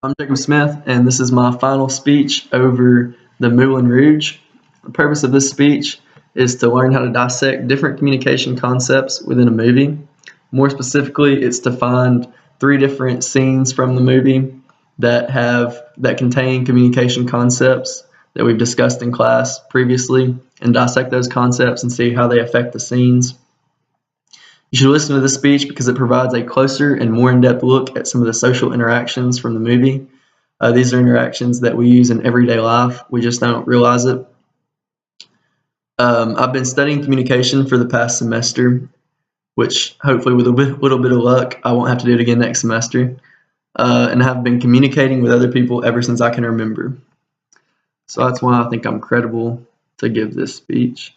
I'm Jacob Smith, and this is my final speech over the Moulin Rouge. The purpose of this speech is to learn how to dissect different communication concepts within a movie. More specifically, it's to find 3 different scenes from the movie that contain communication concepts that we've discussed in class previously, and dissect those concepts and see how they affect the scenes. You should listen to this speech because it provides a closer and more in-depth look at some of the social interactions from the movie. These are interactions that we use in everyday life. We just don't realize it. I've been studying communication for the past semester, which hopefully with a little bit of luck, I won't have to do it again next semester. And have been communicating with other people ever since I can remember. So that's why I think I'm credible to give this speech.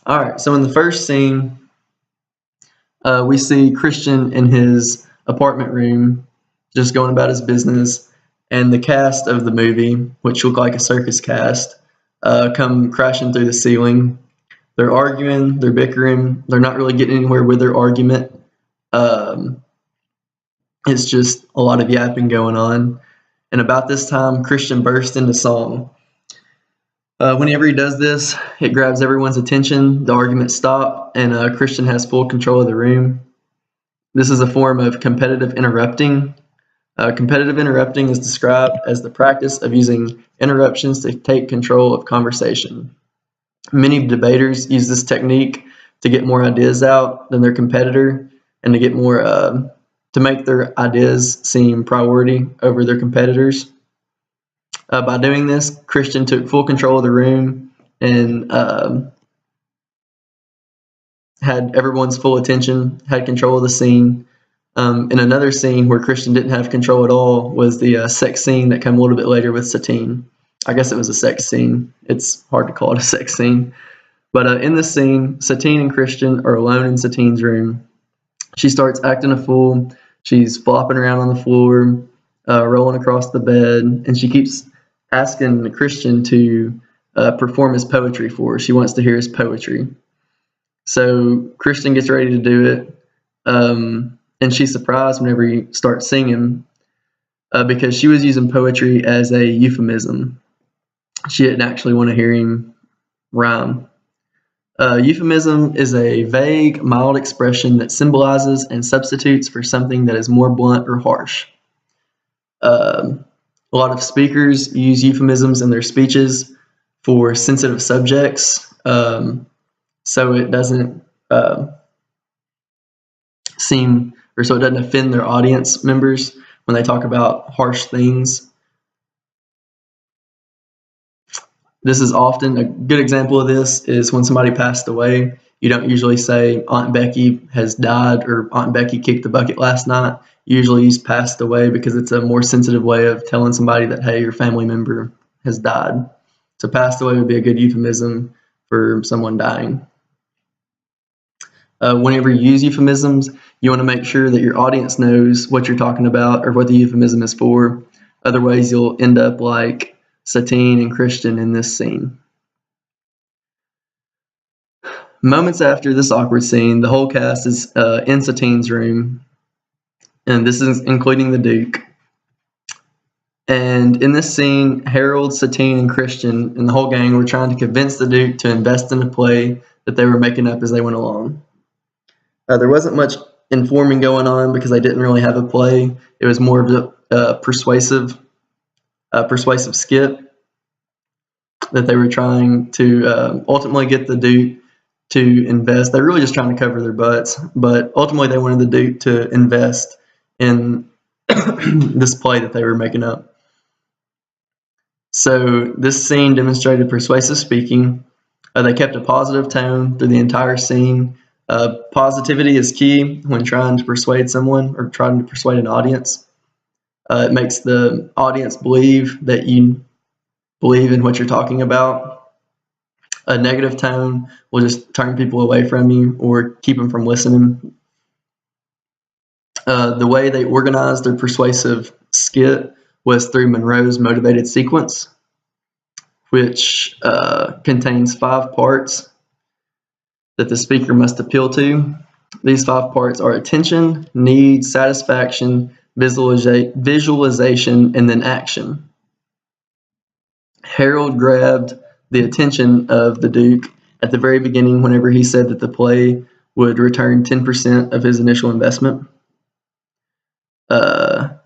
All right, so in the first scene, we see Christian in his apartment room just going about his business, and the cast of the movie, which look like a circus cast, come crashing through the ceiling. They're arguing, they're bickering, they're not really getting anywhere with their argument. It's just a lot of yapping going on. And about this time, Christian bursts into song. Whenever he does this, it grabs everyone's attention, the arguments stop, and Christian has full control of the room. This is a form of competitive interrupting. Competitive interrupting is described as the practice of using interruptions to take control of conversation. Many debaters use this technique to get more ideas out than their competitor and to get more to make their ideas seem priority over their competitors. By doing this, Christian took full control of the room and had everyone's full attention, had control of the scene. In another scene where Christian didn't have control at all was the sex scene that came a little bit later with Satine. I guess it was a sex scene. It's hard to call it a sex scene. But in this scene, Satine and Christian are alone in Satine's room. She starts acting a fool. She's flopping around on the floor, rolling across the bed, and she keeps asking Christian to perform his poetry for her. She wants to hear his poetry. So Christian gets ready to do it, and she's surprised whenever he starts singing because she was using poetry as a euphemism. She didn't actually want to hear him rhyme. Euphemism is a vague, mild expression that symbolizes and substitutes for something that is more blunt or harsh. A lot of speakers use euphemisms in their speeches for sensitive subjects, so it doesn't so it doesn't offend their audience members when they talk about harsh things. This is often a good example of this is when somebody passed away. You don't usually say Aunt Becky has died or Aunt Becky kicked the bucket last night. You usually use passed away because it's a more sensitive way of telling somebody that, hey, your family member has died. So passed away would be a good euphemism for someone dying. Whenever you use euphemisms, you want to make sure that your audience knows what you're talking about or what the euphemism is for. Otherwise, you'll end up like Satine and Christian in this scene. Moments after this awkward scene, the whole cast is in Satine's room, and this is including the Duke. And in this scene, Harold, Satine, and Christian and the whole gang were trying to convince the Duke to invest in a play that they were making up as they went along. There wasn't much informing going on because they didn't really have a play. It was more of a persuasive skit that they were trying to ultimately get the Duke to invest. They're really just trying to cover their butts, but ultimately they wanted the Duke to invest in this play that they were making up. So this scene demonstrated persuasive speaking. They kept a positive tone through the entire scene. Positivity is key when trying to persuade someone or trying to persuade an audience. It makes the audience believe that you believe in what you're talking about. A negative tone will just turn people away from you or keep them from listening. The way they organized their persuasive skit was through Monroe's motivated sequence, which contains 5 parts that the speaker must appeal to. These 5 parts are attention, need, satisfaction, visualization, and then action. Harold grabbed the attention of the Duke at the very beginning whenever he said that the play would return 10% of his initial investment. Their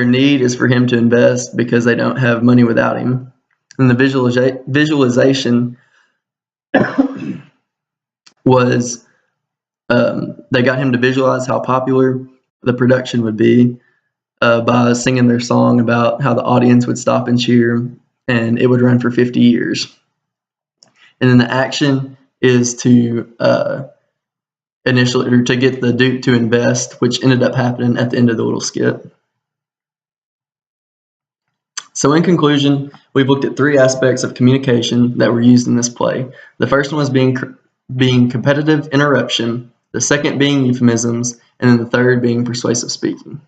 need is for him to invest because they don't have money without him. And the visualization was they got him to visualize how popular the production would be by singing their song about how the audience would stop and cheer, and it would run for 50 years. And then the action is to get the Duke to invest, which ended up happening at the end of the little skit. So in conclusion, we've looked at 3 aspects of communication that were used in this play. The first one was being competitive interruption, the second being euphemisms, and then the third being persuasive speaking.